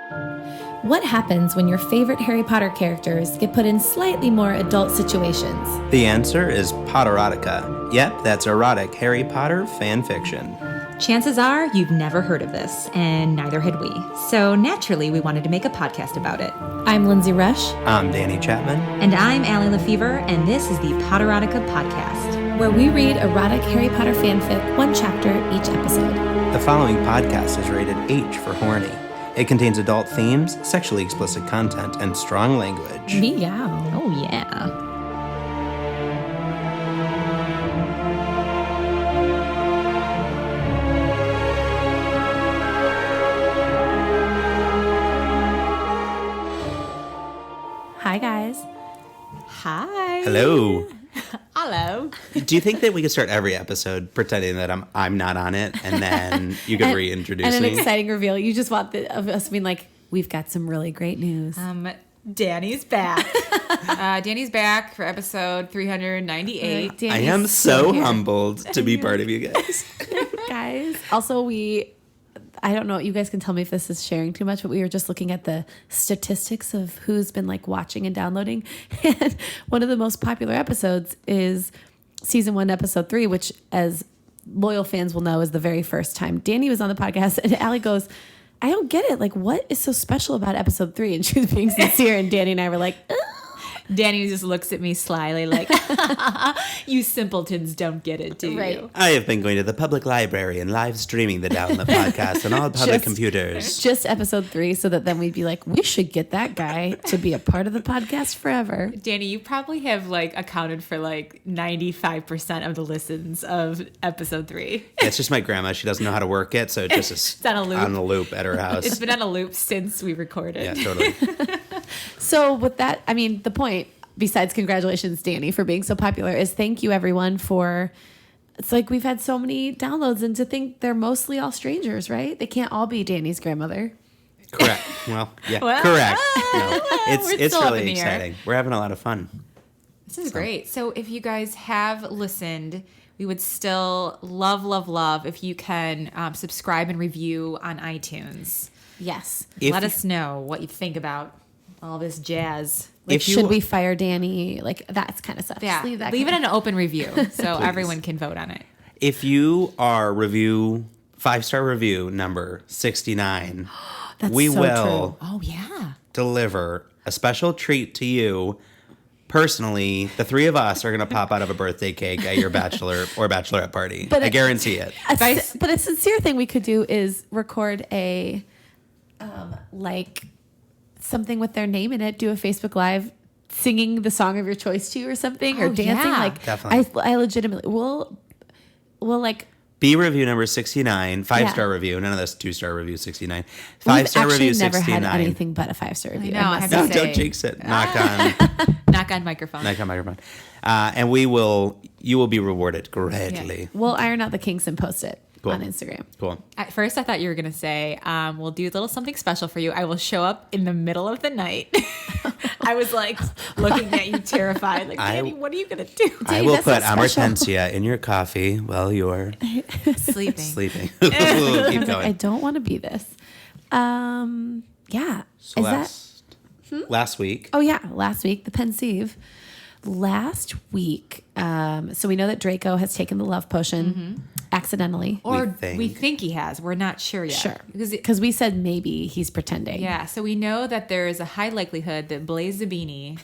What happens when your favorite Harry Potter characters get put in slightly more adult situations? The answer is Potterotica. Yep, that's erotic Harry Potter fan fiction. Chances are you've never heard of this, and neither had we. So naturally, we wanted to make a podcast about it. I'm Lindsay Rush. I'm Danny Chapman. And I'm Allie Lefevre, and this is the Potterotica Podcast, where we read erotic Harry Potter fanfic, one chapter each episode. The following podcast is rated H for horny. It contains adult themes, sexually explicit content, and strong language. Meow. Oh, yeah. Hi, guys. Hi. Hello. Hello. Do you think that we could start every episode pretending that I'm not on it, and then you could reintroduce me? And me? an exciting reveal. You just want of us being like, we've got some really great news. Danny's back. Danny's back for episode 398. I am so humbled to be part of you guys. Guys. Also, I don't know, you guys can tell me if this is sharing too much, but we were just looking at the statistics of who's been like watching and downloading. And one of the most popular episodes is season 1, episode 3, which as loyal fans will know is the very first time Danny was on the podcast. And Allie goes, I don't get it. Like, what is so special about episode 3? And she was being sincere. And Danny and I were like, Danny just looks at me slyly like, you simpletons don't get it, do right. you? I have been going to the public library and live streaming the Down the podcast on all public computers. Just episode 3, so that then we'd be like, we should get that guy to be a part of the podcast forever. Danny, you probably have like accounted for like 95% of the listens of episode 3. Yeah, it's just my grandma. She doesn't know how to work it, so it just is It's on a loop. on a loop at her house. It's been on a loop since we recorded. Yeah, totally. So with that, I mean, the point, besides congratulations, Danny, for being so popular, is thank you, everyone, for... It's like we've had so many downloads, and to think they're mostly all strangers, right? They can't all be Danny's grandmother. Correct. Well, yeah, Well, correct. No, we're it's still up in really the air. exciting. We're having a lot of fun. This is great. So if you guys have listened, we would still love if you can subscribe and review on iTunes. Yes. Let us know what you think about all this jazz. Like, should we fire Danny? Like, that's kind of stuff. Yeah, Just leave that leave it kind an open review so everyone can vote on it. If you are 5-star review number 69, That's we so will true. Oh, yeah. deliver a special treat to you. Personally, the 3 of us are going to pop out of a birthday cake at your bachelor or bachelorette party. But I guarantee it. But a sincere thing we could do is record a, like, something with their name in it, do a Facebook Live singing the song of your choice to you or something, or dancing. Yeah. Like, Definitely. I legitimately, we'll like... B review number 69, 5-star Yeah. review. None of this 2-star review 69. We've 5-star actually review never 69. had anything but a 5-star review. I know, I must I have say. to No, say. don't jinx it. Knock on Microphone. microphone. And you will be rewarded greatly. We'll iron out the kinks and post it Cool. on Instagram. Cool. At first, I thought you were going to say, we'll do a little something special for you. I will show up in the middle of the night. I was like looking at you terrified. Like, Danny, what are you going to do? I will that's put not special. Amortensia in your coffee while you're Sleeping. sleeping. Keep I going. I don't want to be this. Yeah. So last week. Oh, yeah. Last week, the pensieve. Last week, so we know that Draco has taken the love potion accidentally. Or We we think. think he has. We're not sure yet. Sure. Because Because we said maybe he's pretending. yeah, so we know that there is a high likelihood that Blaze Zabini,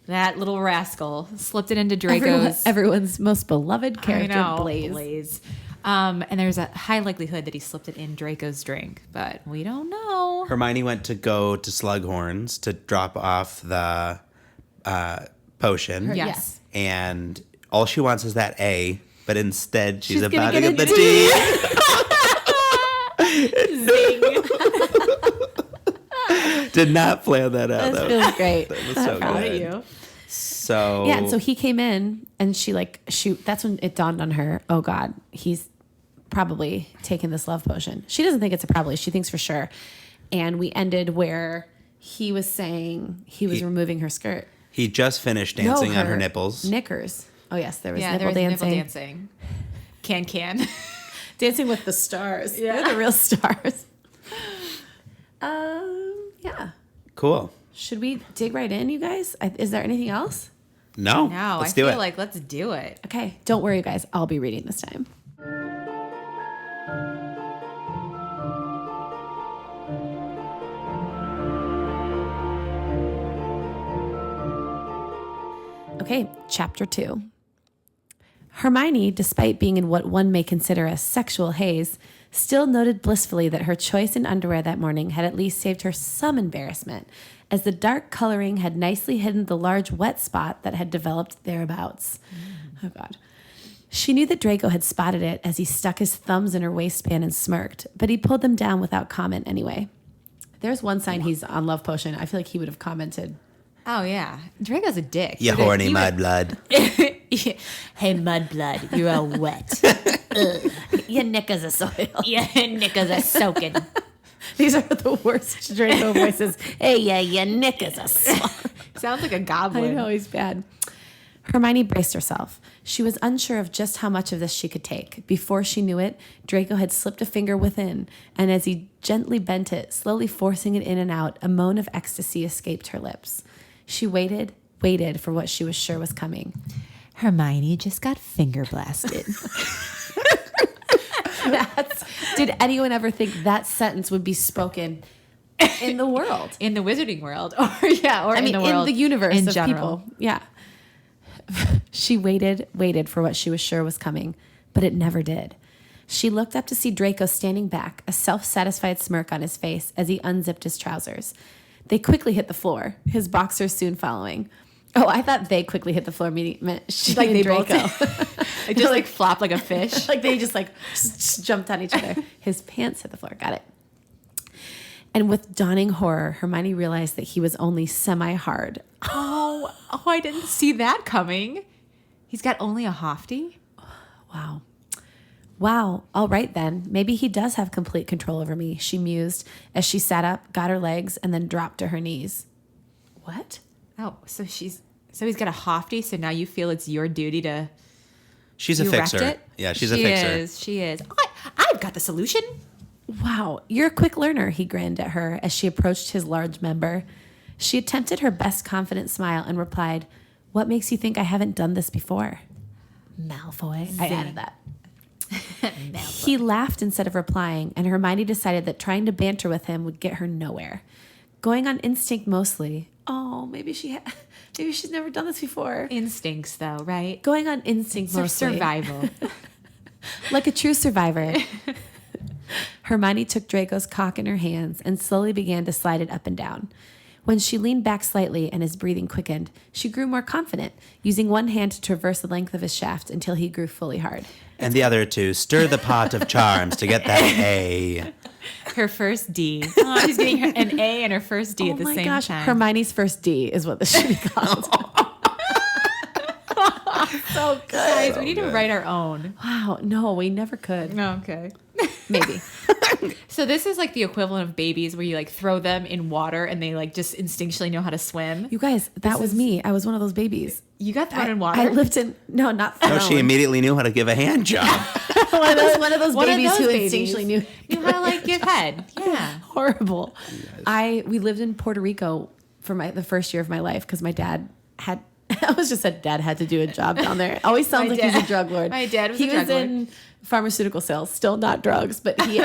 that little rascal, slipped it into Draco's. Everyone's most beloved character, I know, Blaze. And there's a high likelihood that he slipped it in Draco's drink, but we don't know. Hermione went to go to Slughorn's to drop off the potion. Yes. And all she wants is that A, but instead she's about gonna to get get the D. Did not plan that out. That feels great. That was so Proud of good. you. So Yeah, and so he came in and she that's when it dawned on her, oh God, he's probably taken this love potion. She doesn't think it's a probably, she thinks for sure. And we ended where he was saying he was removing her skirt. he just finished dancing on her nipples. Knickers. Oh yes, there was Yeah, nipple there was dancing. nipple dancing. Can. Dancing with the stars. Yeah. They're the real stars. Cool. Should we dig right in, you guys? Is there anything else? No. No, Let's I do feel it. like let's do it. Okay, don't worry, you guys. I'll be reading this time. Okay, chapter 2. Hermione, despite being in what one may consider a sexual haze, still noted blissfully that her choice in underwear that morning had at least saved her some embarrassment, as the dark coloring had nicely hidden the large wet spot that had developed thereabouts. Oh, God. She knew that Draco had spotted it as he stuck his thumbs in her waistband and smirked, but he pulled them down without comment anyway. There's one sign he's on Love Potion. I feel like he would have commented. Oh, yeah. Draco's a dick. You horny mudblood. Hey, mudblood, you're all wet. Your knickers are soiled. Your knickers are soaking. These are the worst Draco voices. Hey, yeah, your knickers are soiled. Sounds like a I goblin. know, he's bad. Hermione braced herself. She was unsure of just how much of this she could take. Before she knew it, Draco had slipped a finger within, and as he gently bent it, slowly forcing it in and out, a moan of ecstasy escaped her lips. She waited for what she was sure was coming. Hermione just got finger blasted. Did anyone ever think that sentence would be spoken in the world? In the wizarding world. Or in the world. In the universe in of general. people. Yeah. She waited for what she was sure was coming, but it never did. She looked up to see Draco standing back, a self-satisfied smirk on his face as he unzipped his trousers. They quickly hit the floor, his boxers soon following. Oh, I thought they quickly hit the floor, meant she Like and they Draco. It just like flopped like a fish. Like they just jumped on each other. His pants hit the floor. Got it. And with dawning horror, Hermione realized that he was only semi-hard. Oh, I didn't see that coming. He's got only a hofty? Wow. All right, then. Maybe he does have complete control over me, she mused as she sat up, got her legs, and then dropped to her knees. What? Oh, so he's got a hofty, so now you feel it's your duty to She's a erect fixer. it? Yeah, she's a fixer. She is. I've got the solution. Wow, you're a quick learner, he grinned at her as she approached his large member. She attempted her best confident smile and replied, "What makes you think I haven't done this before?" Malfoy. I added that. He laughed instead of replying, and Hermione decided that trying to banter with him would get her nowhere. Going on instinct mostly. Oh, maybe she's never done this before. Instincts, though, right? Going on instinct mostly. Survival. Like a true survivor. Hermione took Draco's cock in her hands and slowly began to slide it up and down. When she leaned back slightly and his breathing quickened, she grew more confident, using one hand to traverse the length of his shaft until he grew fully hard. And the other two, stir the pot of charms to get that A. Her first D. Oh, she's getting an A and her first D at the same time. Hermione's first D is what this should be called. So good. Guys, we need to write our own. Wow. No, we never could. Okay. Maybe. So this is like the equivalent of babies where you like throw them in water and they like just instinctually know how to swim. You guys, that was me. I was one of those babies. You got thrown in water? I lived in, no, not thrown. No, she immediately knew how to give a hand job. one of those babies who instinctually knew how to like give head. Yeah. Horrible. We lived in Puerto Rico for the first year of my life because my dad had, I always just said dad had to do a job down there. It always sounds like he's a drug lord. My dad was a drug lord. He was in pharmaceutical sales, still not drugs, but he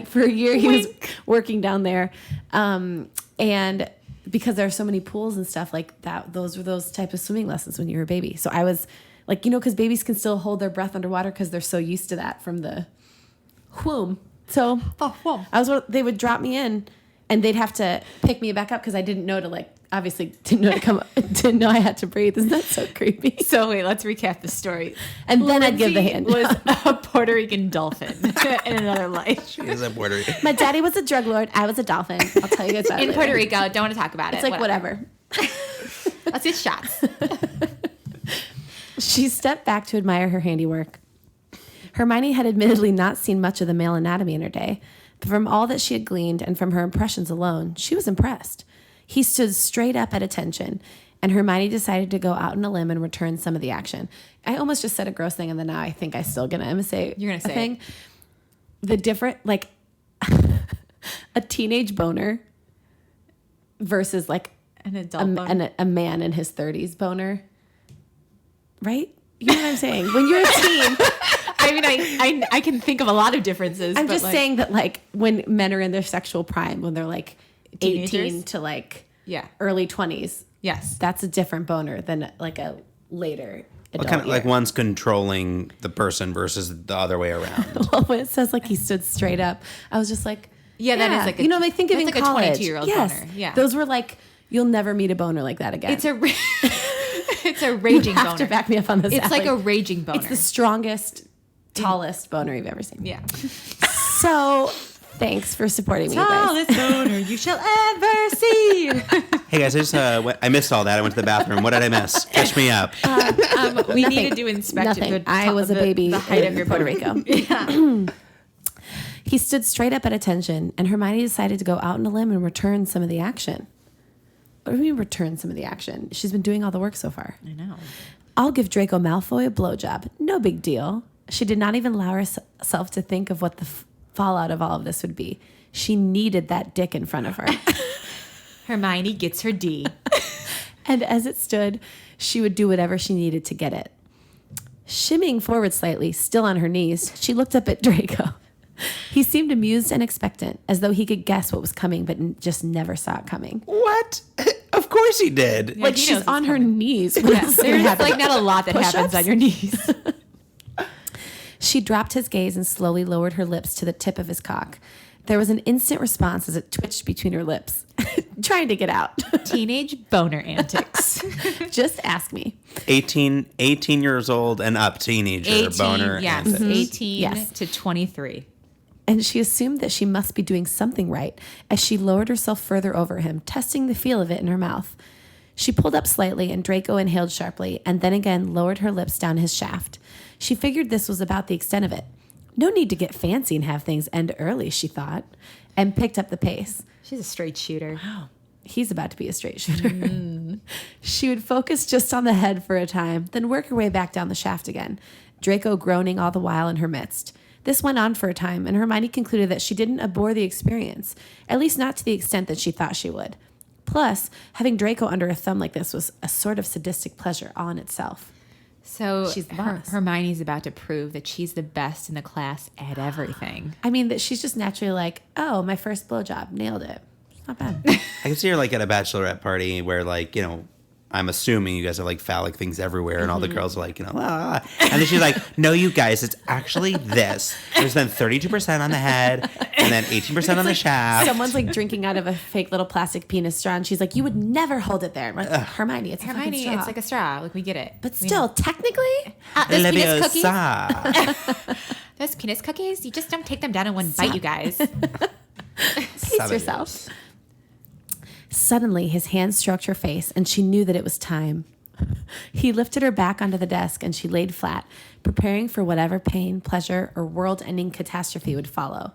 for a year he was working down there. And because there are so many pools and stuff like that, those were those type of swimming lessons when you were a baby. So I was like, because babies can still hold their breath underwater because they're so used to that from the womb. So they would drop me in and they'd have to pick me back up because I didn't know to obviously didn't know to come up, didn't know I had to breathe. Isn't that so creepy? So wait, let's recap the story. And then I'd give the hand. Was a Puerto Rican dolphin in another life. She is a Puerto Rican. My daddy was a drug lord. I was a dolphin. I'll tell you guys about it. In Puerto Rico, don't want to talk about it. It's like whatever. Let's get shots. She stepped back to admire her handiwork. Hermione had admittedly not seen much of the male anatomy in her day, but from all that she had gleaned and from her impressions alone, she was impressed. He stood straight up at attention, and Hermione decided to go out on a limb and return some of the action. I almost just said a gross thing, and then now I think I'm gonna say You're gonna say a thing. The different, a teenage boner versus like An adult boner. a man in his 30s boner. Right? You know what I'm saying? When you're a teen. I mean, I can think of a lot of differences. I'm but just like, saying that like when men are in their sexual prime, when they're like 18 Teenagers? to like Yeah. early 20s, Yes. that's a different boner than like a later adult Kind of like year. one's controlling the person versus the other way around. Well, when it says like he stood straight up, I was just like, Yeah, that is like a- you know, I think of that's in like a college. 22-year-old yes, boner. Yeah. those were like, you'll never meet a boner like that again. It's a it's a raging you have boner. to back me up on this. It's like Allie. a raging boner. It's the strongest, tallest boner you've ever seen. yeah. So thanks for supporting me, you guys. Tallest boner you shall ever see. Hey guys, I missed all that. I went to the bathroom. What did I miss? Catch me up. We need to do inspection. Nothing. I was a baby The height in of your Puerto boner. Rico. Yeah. He stood straight up at attention, and Hermione decided to go out on a limb and return some of the action. What do you mean return some of the action? She's been doing all the work so far. I know. I'll give Draco Malfoy a blowjob. No big deal. She did not even allow herself to think of what the fallout of all of this would be. She needed that dick in front of her. Hermione gets her D. And as it stood, she would do whatever she needed to get it. Shimmying forward slightly, still on her knees, she looked up at Draco. He seemed amused and expectant, as though he could guess what was coming, but just never saw it coming. What? Of course he did. Yeah, Like he knows she's it's on her coming. knees. What Yeah, else is gonna there's happen? like not a lot that Push-ups? happens on your knees. She dropped his gaze and slowly lowered her lips to the tip of his cock. There was an instant response as it twitched between her lips, trying to get out. Teenage boner antics. Just ask me. 18 years old and up teenager boner. yes, antics. 18 Yes. to 23. And she assumed that she must be doing something right as she lowered herself further over him, testing the feel of it in her mouth. She pulled up slightly and Draco inhaled sharply and then again lowered her lips down his shaft. She figured this was about the extent of it. No need to get fancy and have things end early, she thought, and picked up the pace. She's a straight shooter. He's about to be a straight shooter. She would focus just on the head for a time, then work her way back down the shaft again, Draco groaning all the while in her midst. This went on for a time, and Hermione concluded that she didn't abhor the experience, at least not to the extent that she thought she would. Plus, having Draco under her thumb like this was a sort of sadistic pleasure all in itself. So She's the boss. Hermione's about to prove that she's the best in the class at everything. I mean, that she's just naturally like, oh, my first blowjob, nailed it. It's not bad. I can see her like at a bachelorette party where like, you know, I'm assuming you guys have like phallic things everywhere and all the girls are like, you know, ah. And then she's like, no, you guys, it's actually this. There's then 32% on the head and then 18% on the shaft. Someone's like drinking out of a fake little plastic penis straw, and she's like, you would never hold it there. I'm like, Hermione, it's a fucking Hermione, straw. it's like a straw. Like, we get it. But We still, know. technically, Those penis cookies. Leviosa. Those penis cookies, you just don't take them down in one bite, you guys. pace yourself. Suddenly, his hand stroked her face, and she knew that it was time. He lifted her back onto the desk, and she laid flat, preparing for whatever pain, pleasure, or world-ending catastrophe would follow.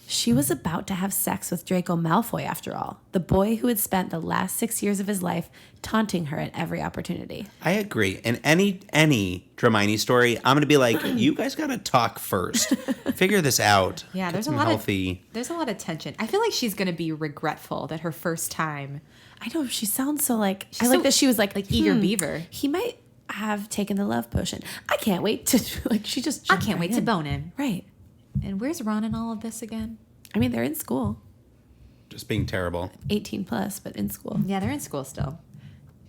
She was about to have sex with Draco Malfoy, after all, the boy who had spent the last 6 years of his life taunting her at every opportunity. I agree. In any Hermione story, I'm going to be like, you guys got to talk first. Figure this out. Yeah, Get there's a some lot healthy. of there's a lot of tension. I feel like she's gonna be regretful that her first time. I know, she sounds so like... She's I like so, that she was like eager beaver. He might have taken the love potion. I can't wait to... Like, she just... I jumped can't right wait to in. bone him. Right. And where's Ron in all of this again? I mean, they're in school. Just being terrible. 18 plus, but in school. Yeah, they're in school still.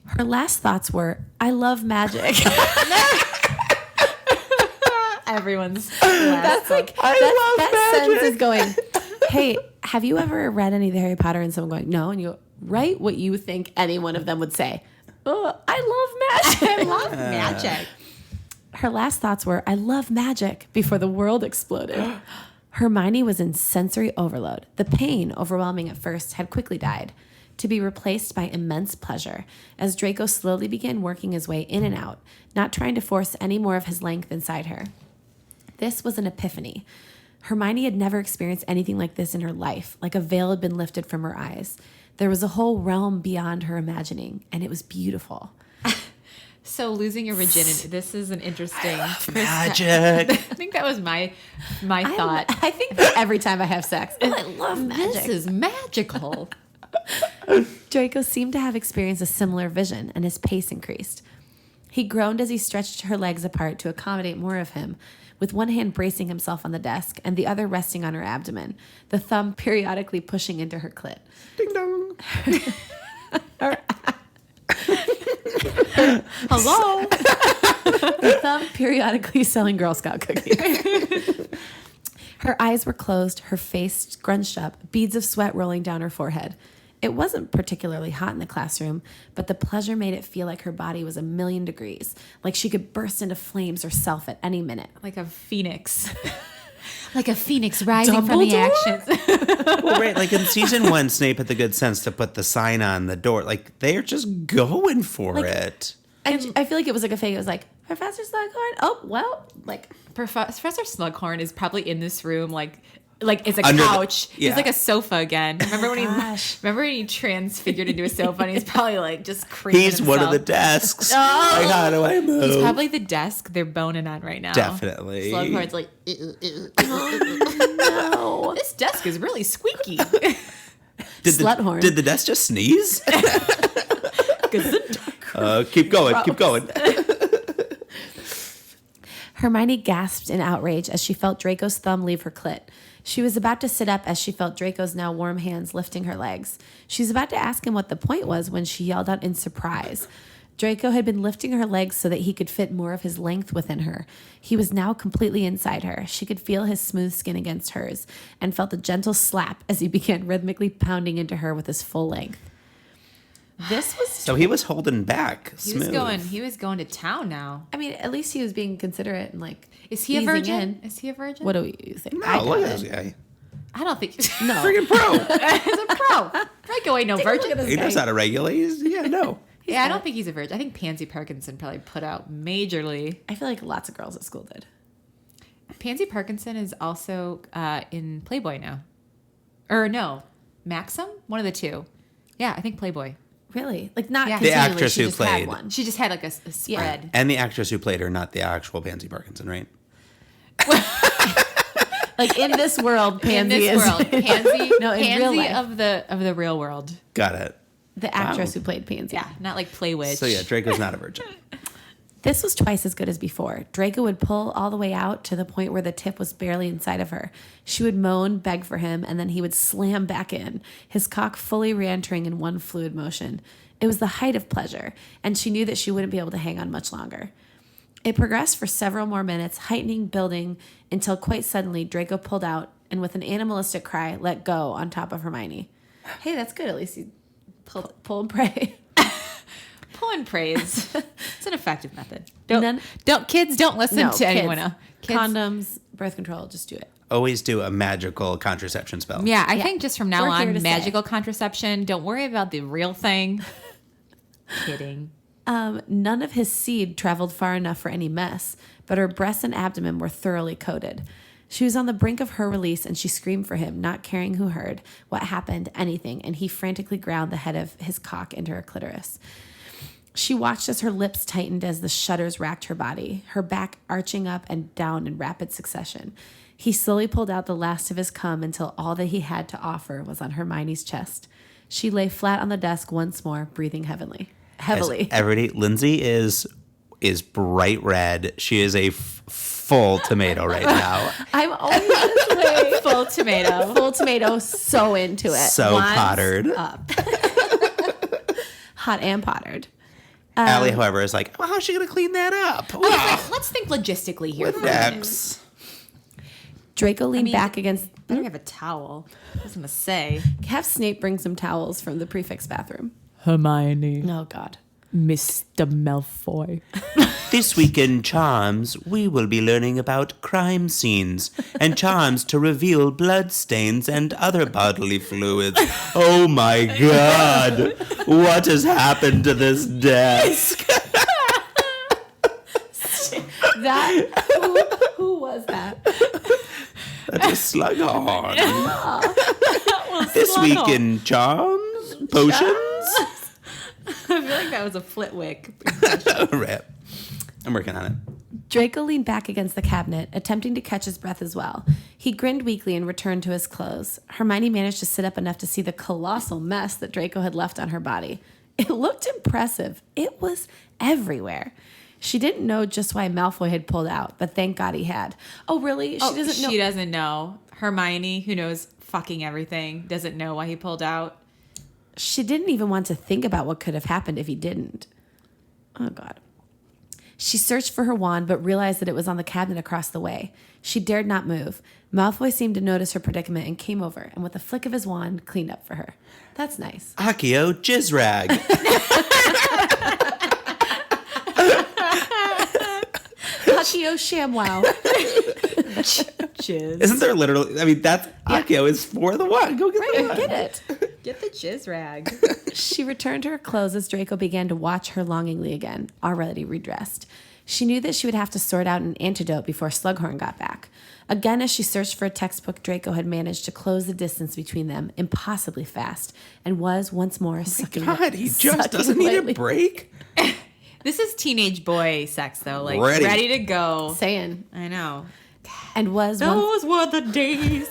Her last thoughts were, I love magic. Everyone's That's like, I that love magic. sense is going, hey, have you ever read any of the Harry Potter? And someone going, no. And you go, write what you think any one of them would say. Oh, I love magic. I love magic. Her last thoughts were, I love magic, before the world exploded. Hermione was in sensory overload. The pain, overwhelming at first, had quickly died, to be replaced by immense pleasure, as Draco slowly began working his way in and out, not trying to force any more of his length inside her. This was an epiphany. Hermione had never experienced anything like this in her life, like a veil had been lifted from her eyes. There was a whole realm beyond her imagining, and it was beautiful. So losing your virginity. This is an interesting Magic. I think that was my thought. I think that every time I have sex, I love magic. This is magical. Draco seemed to have experienced a similar vision, and his pace increased. He groaned as he stretched her legs apart to accommodate more of him, with one hand bracing himself on the desk and the other resting on her abdomen, the thumb periodically pushing into her clit. Ding dong. Hello. The thumb periodically selling Girl Scout cookies. Her eyes were closed, her face scrunched up, beads of sweat rolling down her forehead. It wasn't particularly hot in the classroom, but the pleasure made it feel like her body was 1,000,000 degrees, like she could burst into flames herself at any minute. Like a phoenix. Like a phoenix rising from the actions. Well, right, like in season 1, Snape had the good sense to put the sign on the door. Like, they're just going for it. I feel like it was like a fake. It was like, Professor Slughorn? Oh, well, like... Professor Slughorn is probably in this room, like it's a Under couch. yeah. He's like a sofa again. Remember when gosh. he transfigured into a sofa, and he's probably like just creeping He's himself. one of the desks. Oh. Like, how do I move? He's probably the desk they're boning on right now. Definitely. Slughorn's like, No. this desk is really squeaky. Sluthorn. Did the desk just sneeze? Keep going. Keep going. Hermione gasped in outrage as she felt Draco's thumb leave her clit. She was about to sit up as she felt Draco's now warm hands lifting her legs. She was about to ask him what the point was when she yelled out in surprise. Draco had been lifting her legs so that he could fit more of his length within her. He was now completely inside her. She could feel his smooth skin against hers and felt a gentle slap as he began rhythmically pounding into her with his full length. This was... So he was holding back. Smooth. He was going to town now. I mean, at least he was being considerate and like... Is he a easing virgin? in. Is he a virgin? What do you think? No, look at this guy. I don't think. No. Freaking pro. He's a pro. Draco ain't no virgin. He knows how to regulate. No. Yeah, I don't think he's a virgin. I think Pansy Parkinson probably put out majorly. I feel like lots of girls at school did. Pansy Parkinson is also in Playboy now. Or no, Maxim? One of the two. Yeah, I think Playboy. Really? Like not Yeah. The continually, actress she who just had played. one. She just had like a spread. And the actress who played her, not the actual Pansy Parkinson, right? Like in this world, Pansy In this is world, Pansy, No, in Pansy real life. of the real world. Got it. the actress who played Pansy. Yeah, not like Play Witch. So yeah, Draco's not a virgin. This was twice as good as before. Draco would pull all the way out to the point where the tip was barely inside of her. She would moan, beg for him, and then he would slam back in, his cock fully re-entering in one fluid motion. It was the height of pleasure, and she knew that she wouldn't be able to hang on much longer. It progressed for several more minutes, heightening, building, until quite suddenly Draco pulled out and with an animalistic cry, let go on top of Hermione. Hey, that's good. At least he pull and pray. Pull and praise. It's an effective method. Kids don't listen No, to anyone kids. else. Kids, Condoms, birth control, just do it. Always do a magical contraception spell. yeah, I think just from now We're here to on, stay. magical contraception. Don't worry about the real thing. Kidding. None of his seed traveled far enough for any mess, but her breasts and abdomen were thoroughly coated. She was on the brink of her release, and she screamed for him, not caring who heard, what happened, anything, and he frantically ground the head of his cock into her clitoris. She watched as her lips tightened as the shudders racked her body, her back arching up and down in rapid succession. He slowly pulled out the last of his cum until all that he had to offer was on Hermione's chest. She lay flat on the desk once more, breathing heavily. Everybody, Lindsay is bright red. She is a full tomato right now. I'm always this way. Full tomato. Full tomato, so into it. So Wands pottered. up. Hot and pottered. Allie, however, is like, well, how's she going to clean that up? Let's think logistically here. With X. Draco leaned back against... I don't have a towel. I was going to say. Have Snape bring some towels from the prefect's bathroom. Hermione. Oh, God. Mr. Malfoy. This week in Charms, we will be learning about crime scenes and charms to reveal bloodstains and other bodily fluids. Oh my God! What has happened to this desk? Who was that? That's a slug horn. This week in Charms, potions. I feel like that was a Flitwick. Rip. I'm working on it. Draco leaned back against the cabinet, attempting to catch his breath as well. He grinned weakly and returned to his clothes. Hermione managed to sit up enough to see the colossal mess that Draco had left on her body. It looked impressive. It was everywhere. She didn't know just why Malfoy had pulled out, but thank God he had. Oh, really? She doesn't know. Hermione, who knows fucking everything, doesn't know why he pulled out. She didn't even want to think about what could have happened if he didn't. Oh, God. She searched for her wand, but realized that it was on the cabinet across the way. She dared not move. Malfoy seemed to notice her predicament and came over, and with a flick of his wand, cleaned up for her. That's nice. Accio jizz rag. Accio ShamWow. Jizz. Isn't there literally? I mean, that's Accio is for the wand. Go get the wand. Get it. Get the jizz rag. She returned to her clothes as Draco began to watch her longingly again, already redressed. She knew that she would have to sort out an antidote before Slughorn got back. Again, as she searched for a textbook, Draco had managed to close the distance between them impossibly fast and was once more sucking. God, he just doesn't need a break. This is teenage boy sex, though. Like, Ready. ready to go. Saying. I know. And was Those were the days.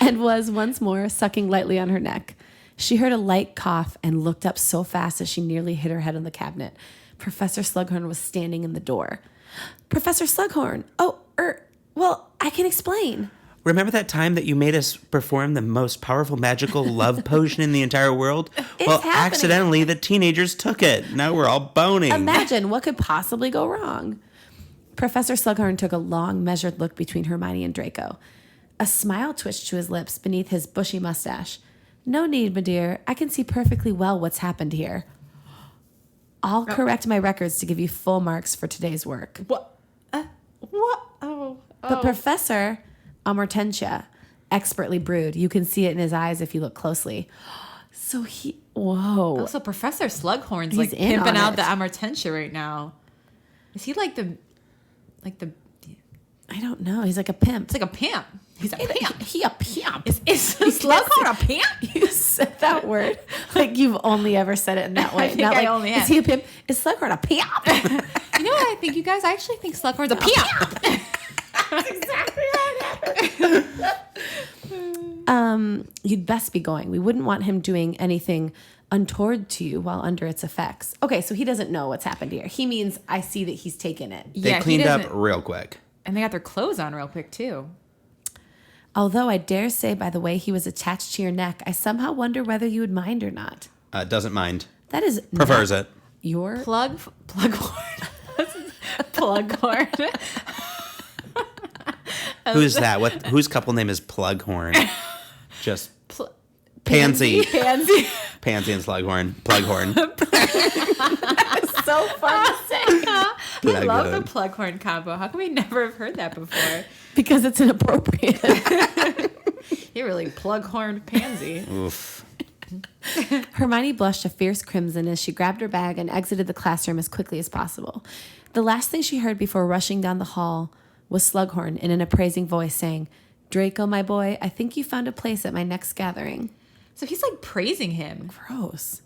and was once more sucking lightly on her neck. She heard a light cough and looked up so fast that she nearly hit her head on the cabinet. Professor Slughorn was standing in the door. Professor Slughorn. Oh, well, I can explain. Remember that time that you made us perform the most powerful magical love potion in the entire world? Well, happening. accidentally, the teenagers took it. Now we're all boning. Imagine what could possibly go wrong. Professor Slughorn took a long, measured look between Hermione and Draco. A smile twitched to his lips beneath his bushy mustache. No need, my dear. I can see perfectly well what's happened here. I'll correct my records to give you full marks for today's work. What? What? Oh. But Professor Amortentia expertly brewed. You can see it in his eyes if you look closely. So whoa. Also, Professor Slughorn's He's like in pimping on out it. the Amortentia right now. Is he like the? I don't know. He's like a pimp. It's like a pimp. He's a pimp. He a pimp. Is Slughorn a pimp? You said that word like you've only ever said it in that way. I think Not I like, only is have. he a pimp? Is Slughorn a pimp? You know what I think, you guys? I actually think Slughorn's a pimp. That's exactly how it happened. You'd best be going. We wouldn't want him doing anything untoward to you while under its effects. Okay, so he doesn't know what's happened here. He means I see that he's taken it. They Yeah, he cleaned up doesn't- real quick. And they got their clothes on real quick, too. Although I dare say by the way he was attached to your neck, I somehow wonder whether you would mind or not. Doesn't mind. That is Prefers not it. your Plughorn. Plughorn. Who's that? Whose couple name is Plughorn? Just Pansy. Pansy. Pansy and Slughorn. Plughorn. So fun to say. I love the Plughorn combo. How come we never have heard that before? Because it's inappropriate. You're really Plughorn Pansy. Oof. Hermione blushed a fierce crimson as she grabbed her bag and exited the classroom as quickly as possible. The last thing she heard before rushing down the hall was Slughorn in an appraising voice saying, "Draco, my boy, I think you found a place at my next gathering." So he's like praising him. Gross.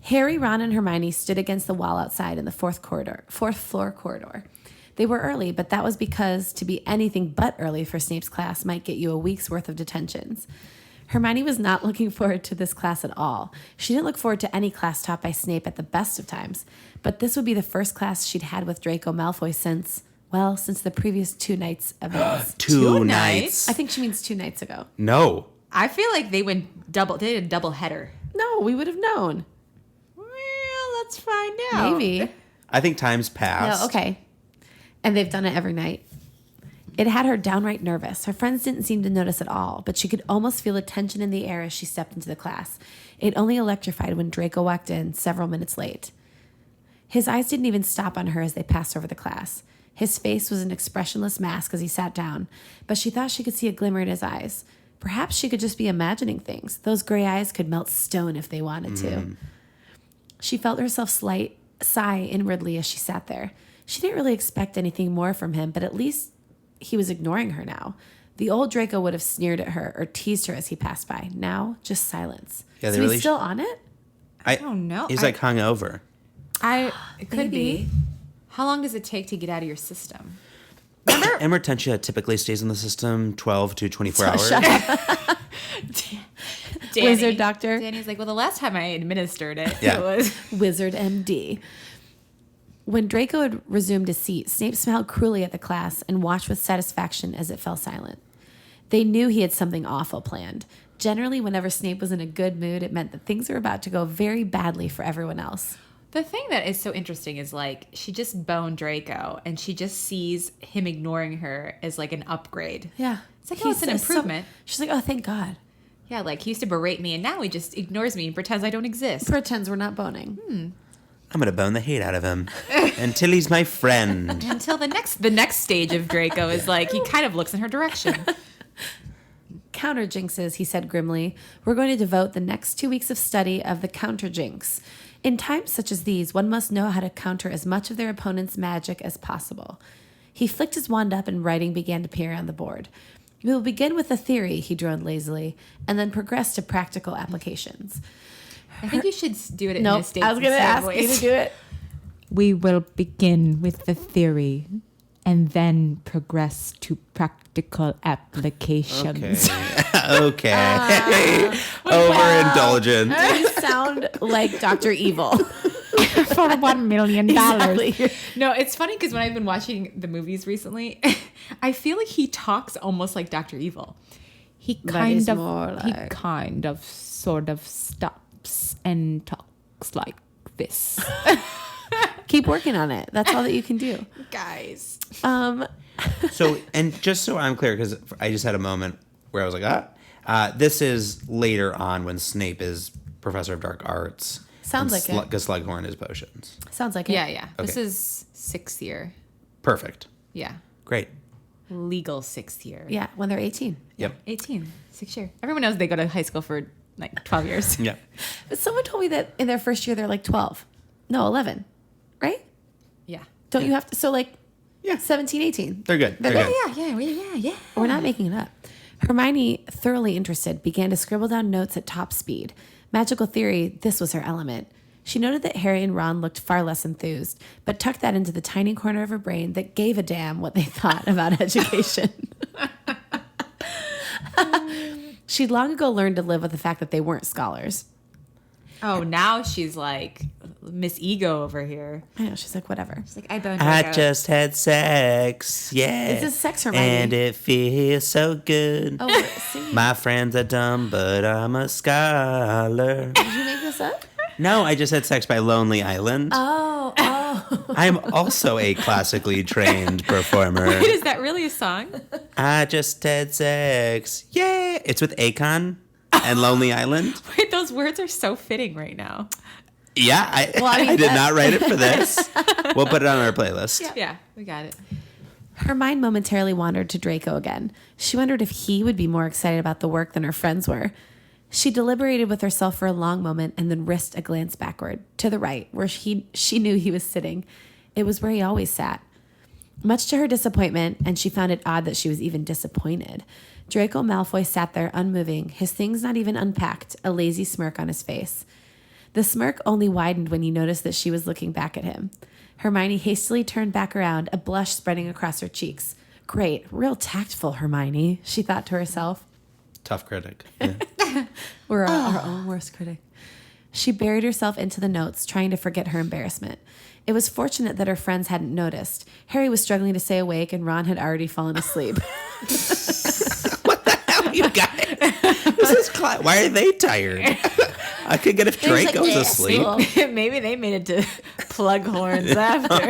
Harry, Ron, and Hermione stood against the wall outside in the fourth floor corridor. They were early, but that was because to be anything but early for Snape's class might get you a week's worth of detentions. Hermione was not looking forward to this class at all. She didn't look forward to any class taught by Snape at the best of times, but this would be the first class she'd had with Draco Malfoy since the previous 2 nights events. Two nights? nights. I think she means 2 nights ago. No. I feel like they did a double header. No, we would have known. Well, let's find out. Maybe. I think time's passed. No, okay. And they've done it every night. It had her downright nervous. Her friends didn't seem to notice at all, but she could almost feel a tension in the air as she stepped into the class. It only electrified when Draco walked in several minutes late. His eyes didn't even stop on her as they passed over the class. His face was an expressionless mask as he sat down, but she thought she could see a glimmer in his eyes. Perhaps she could just be imagining things. Those gray eyes could melt stone if they wanted to. She felt herself sigh inwardly as she sat there. She didn't really expect anything more from him, but at least he was ignoring her now. The old Draco would have sneered at her or teased her as he passed by. Now, just silence. Yeah, they so really he's still on it? I don't know. He's like hungover. It could Maybe. be. How long does it take to get out of your system? Emertentia typically stays in the system 12 to 24 hours. Wizard doctor. Danny's like, well, the last time I administered it, Yeah. it was... Wizard MD. When Draco had resumed his seat, Snape smiled cruelly at the class and watched with satisfaction as it fell silent. They knew he had something awful planned. Generally, whenever Snape was in a good mood, it meant that things were about to go very badly for everyone else. The thing that is so interesting is, like, she just boned Draco, and she just sees him ignoring her as, like, an upgrade. Yeah. It's like, oh, it's an improvement. She's like, oh, thank God. Yeah, like, he used to berate me, and now he just ignores me and pretends I don't exist. Pretends we're not boning. I'm going to bone the hate out of him until he's my friend. Until the next stage of Draco is, like, he kind of looks in her direction. Counter jinxes, he said grimly. We're going to devote the next 2 weeks of study of the counter jinx. In times such as these, one must know how to counter as much of their opponent's magic as possible. He flicked his wand up and writing began to appear on the board. We will begin with the theory, he droned lazily, and then progress to practical applications. I think you should do it in Nope, a state I was going to ask voice. you to do it. We will begin with the theory and then progress to practical applications. Okay. Overindulgent. You sound like Dr. Evil. For $1 million. Exactly. No, it's funny because when I've been watching the movies recently, I feel like he talks almost like Dr. Evil. He kind of sort of stops and talks like this. Keep working on it. That's all that you can do. Guys. So, and just so I'm clear, because I just had a moment where I was like, this is later on when Snape is Professor of Dark Arts. Sounds like it. Because Slughorn is potions. Sounds like it. Yeah. This Okay. is 6th year. Perfect. Yeah. Great. Legal 6th year. Yeah, when they're 18. Yep. 18. 6th year. Everyone knows they go to high school for like 12 years. Yeah. But someone told me that in their first year they're like 12. No, 11. Right? Yeah. Don't you have to? So like Yeah. 17, 18. They're good. They're good. Yeah. We're not making it up. Hermione, thoroughly interested, began to scribble down notes at top speed. Magical theory, this was her element. She noted that Harry and Ron looked far less enthused, but tucked that into the tiny corner of her brain that gave a damn what they thought about education. She'd long ago learned to live with the fact that they weren't scholars. Oh, now she's like Miss Ego over here. I know, she's like, whatever. She's like, I boned I Draco. just had sex. Yeah. This is sex, Hermione. And it feels so good. Oh, we're singing. My friends are dumb, but I'm a scholar. Did you make this up? No, I just had sex by Lonely Island. Oh. I'm also a classically trained performer. Wait, is that really a song? I just had sex. Yeah. It's with Akon and Lonely Island. Wait, those words are so fitting right now. Yeah, I did not write it for this. We'll put it on our playlist. Yeah, we got it. Her mind momentarily wandered to Draco again. She wondered if he would be more excited about the work than her friends were. She deliberated with herself for a long moment and then risked a glance backward, to the right, where she knew he was sitting. It was where he always sat. Much to her disappointment, and she found it odd that she was even disappointed, Draco Malfoy sat there unmoving, his things not even unpacked, a lazy smirk on his face. The smirk only widened when he noticed that she was looking back at him. Hermione hastily turned back around, a blush spreading across her cheeks. Great, real tactful, Hermione, she thought to herself. Tough critic. Yeah. We're our own worst critic. She buried herself into the notes, trying to forget her embarrassment. It was fortunate that her friends hadn't noticed. Harry was struggling to stay awake, and Ron had already fallen asleep. What the hell, you guys? This is why are they tired? I could get if Draco's asleep. Maybe they made it to plug horns after.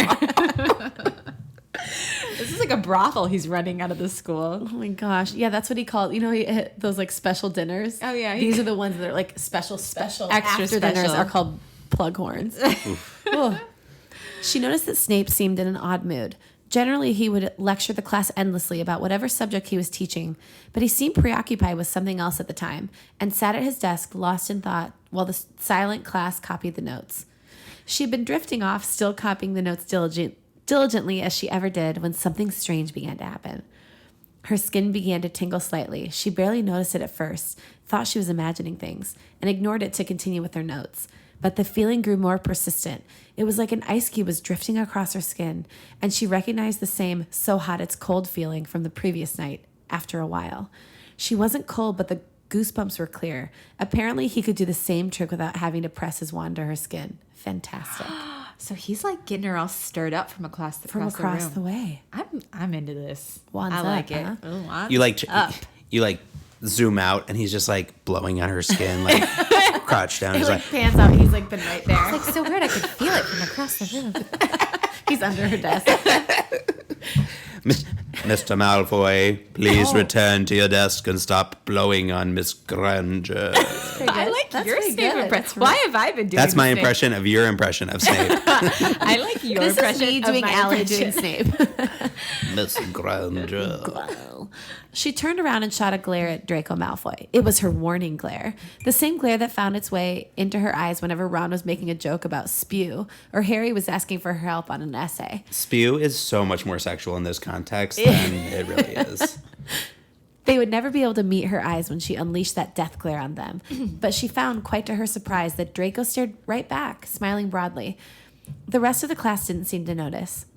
This is like a brothel he's running out of the school. Oh my gosh. Yeah, that's what he called. You know, those like special dinners. Oh, yeah. These are the ones that are like special Extra after dinners special. are called plug horns. Oh. She noticed that Snape seemed in an odd mood. Generally, he would lecture the class endlessly about whatever subject he was teaching, but he seemed preoccupied with something else at the time and sat at his desk, lost in thought, while the silent class copied the notes. She had been drifting off, still copying the notes diligently as she ever did, when something strange began to happen. Her skin began to tingle slightly. She barely noticed it at first, thought she was imagining things, and ignored it to continue with her notes. but the feeling grew more persistent. It was like an ice cube was drifting across her skin, and she recognized the same so hot it's cold feeling from the previous night after a while. She wasn't cold, but the goosebumps were clear. Apparently, he could do the same trick without having to press his wand to her skin. Fantastic. So he's like getting her all stirred up from across the room. way. I'm into this. Wands I like up, it. huh? Ooh, wands You like up. you like zoom out, and he's just like blowing on her skin, like crouched down. He He's like like, pans out and he's like been right there. It's like so weird. I could feel it from across the room. He's under her desk. Mr. Malfoy, please return to your desk and stop blowing on Miss Granger. I like That's your pretty Snape good. impression. Why have I been doing That's my Snape? impression of your impression of Snape. I like your This is impression me of doing my Allie impression. doing Snape. Miss Granger. She turned around and shot a glare at Draco Malfoy. It was her warning glare. The same glare that found its way into her eyes whenever Ron was making a joke about spew or Harry was asking for her help on an essay. Spew is so much more sexual in this context than it really is. They would never be able to meet her eyes when she unleashed that death glare on them. But she found, quite to her surprise, that Draco stared right back, smiling broadly. The rest of the class didn't seem to notice.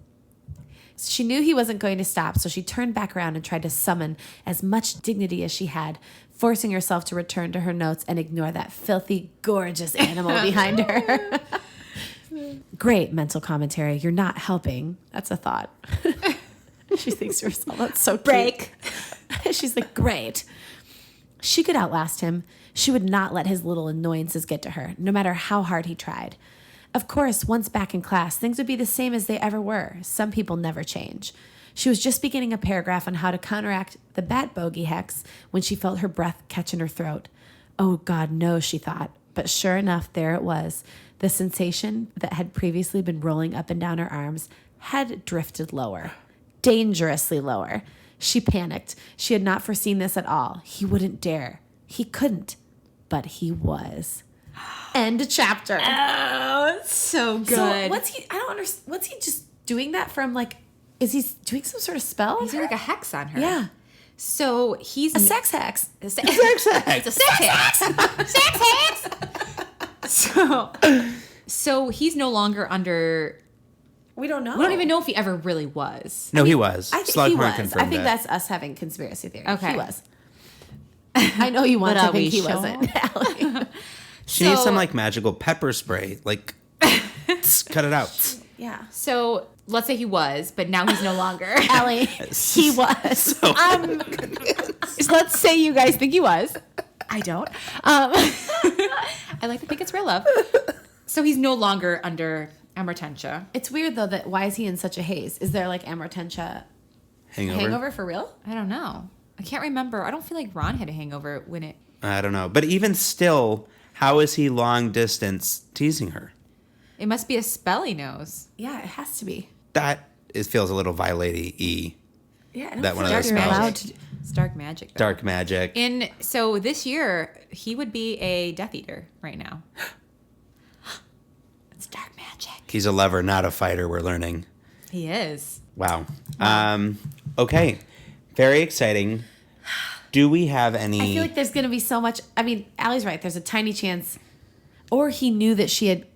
She knew he wasn't going to stop, so she turned back around and tried to summon as much dignity as she had, forcing herself to return to her notes and ignore that filthy, gorgeous animal behind her. Great mental commentary. You're not helping. That's a thought. She thinks to herself, that's so cute. Break. She's like, great. She could outlast him. She would not let his little annoyances get to her, no matter how hard he tried. Of course, once back in class, things would be the same as they ever were. Some people never change. She was just beginning a paragraph on how to counteract the bat bogey hex when she felt her breath catch in her throat. Oh, God, no, she thought. But sure enough, there it was. The sensation that had previously been rolling up and down her arms had drifted lower. Dangerously lower. She panicked. She had not foreseen this at all. He wouldn't dare. He couldn't. But he was. End chapter. Oh, it's so good. So what's he? I don't understand. What's he just doing that from? Like, is he doing some sort of spell? He's doing like a hex on her. Yeah, So he's a sex hex. a sex hex. It's a sex hex. Sex hex. So he's no longer under. We don't know. We don't even know if he ever really was. No, he was. I think Slughorn he was. confirmed I think it. that's us having conspiracy theory. Okay. He was. I know you want But to are we think he sure? wasn't. Allie. She needs So- some like magical pepper spray. Like, cut it out. Yeah. So let's say he was, but now he's no longer. Allie, he was. Let's say you guys think he was. I don't. I like to think it's real love. So he's no longer under amortentia. It's weird though that why is he in such a haze? Is there like amortentia hangover for real? I don't know. I can't remember. I don't feel like Ron had a hangover when it. I don't know. But even still, how is he long distance teasing her? It must be a spell he knows. Yeah, it has to be. That feels a little violate-y. Yeah, I don't That one feel of like those you're spells. allowed to. It's dark magic. Though. Dark magic. So this year he would be a Death Eater right now. It's dark magic. He's a lover, not a fighter, we're learning. He is. Wow. Okay. Very exciting. Do we have any... I feel like there's going to be so much. I mean, Allie's right. There's a tiny chance. Or he knew that she had.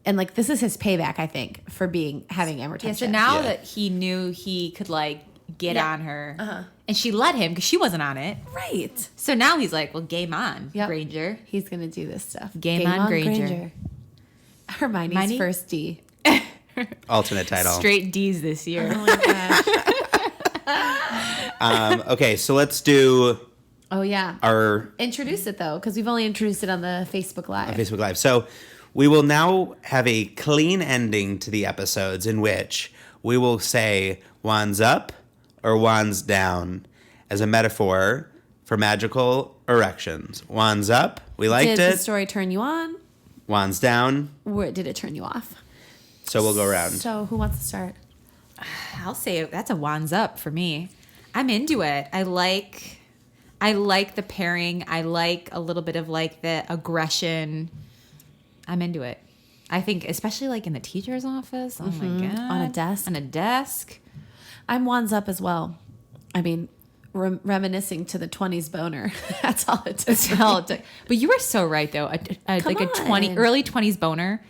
And like, this is his payback, I think, for having amortentia. Yeah, so now Yeah. that he knew he could like get Yeah. on her, and she let him because she wasn't on it. Right. So now he's like, well, game on, Yep. Granger. He's going to do this stuff. Game on, Granger. Hermione's Hermione? first D. alternate title? Straight D's this year. Oh my gosh. Okay, so let's do Oh, yeah. our Introduce it, though, because we've only introduced it on the Facebook Live. Facebook Live. So we will now have a clean ending to the episodes in which we will say wands up or wands down as a metaphor for magical erections. Wands up, we liked Did it. the story turn you on? Wands down, Or did it turn you off? so we'll go around. So who wants to start? I'll say that's a wands up for me. I'm into it. I like the pairing. I like a little bit of like the aggression. I'm into it. I think especially like in the teacher's office. Oh my god. On a desk. On a desk. I'm wands up as well. I mean, reminiscing to the 20s boner. That's all it took. That's all it took. But you were so right, though. Early 20s boner.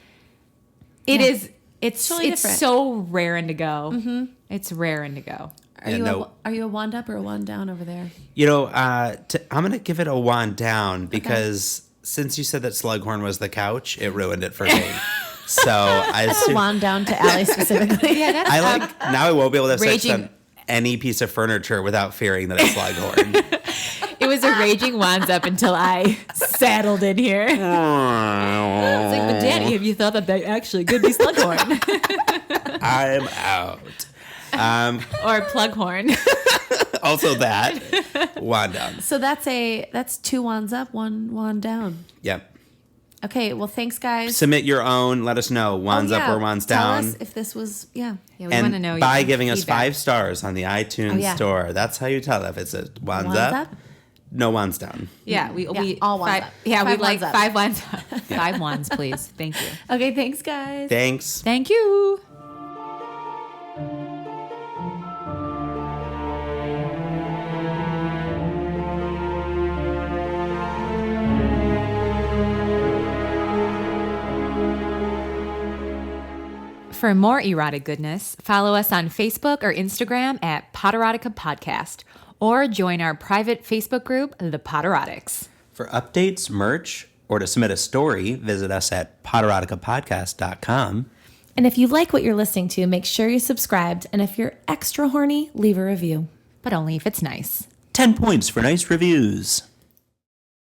It's totally different. so rare and to go. Mm-hmm. It's rare and to go. Are you a wand up or a wand down over there? I'm going to give it a wand down because since you said that Slughorn was the couch, it ruined it for me. So I assume, a wand down to Allie specifically. Yeah, that's now I won't be able to have sex raging- on any piece of furniture without fearing that it's Slughorn. It was a raging wands up until I saddled in here. It's like, but Danny, have you thought that they actually could be Slughorn? I'm out. Or Plughorn. Also that. Wand down. So that's 2 wands up, 1 wand down. Yep. Okay, well, thanks, guys. Submit your own. Let us know. Wands up or wands down. Tell us if this was, Yeah, we and want to know. by your giving us feedback. 5 stars on the iTunes store. That's how you tell if it's a wands up. No wands down. Yeah, we all wands up. Yeah, 5 we'd like wands up. 5 wands up. 5 wands, please. Thank you. Okay, thanks, guys. Thanks. Thank you. For more erotic goodness, follow us on Facebook or Instagram at Potterotica Podcast, or join our private Facebook group, The Potterotics. For updates, merch, or to submit a story, visit us at potteroticapodcast.com. And if you like what you're listening to, make sure you're subscribed. And if you're extra horny, leave a review. But only if it's nice. 10 points for nice reviews.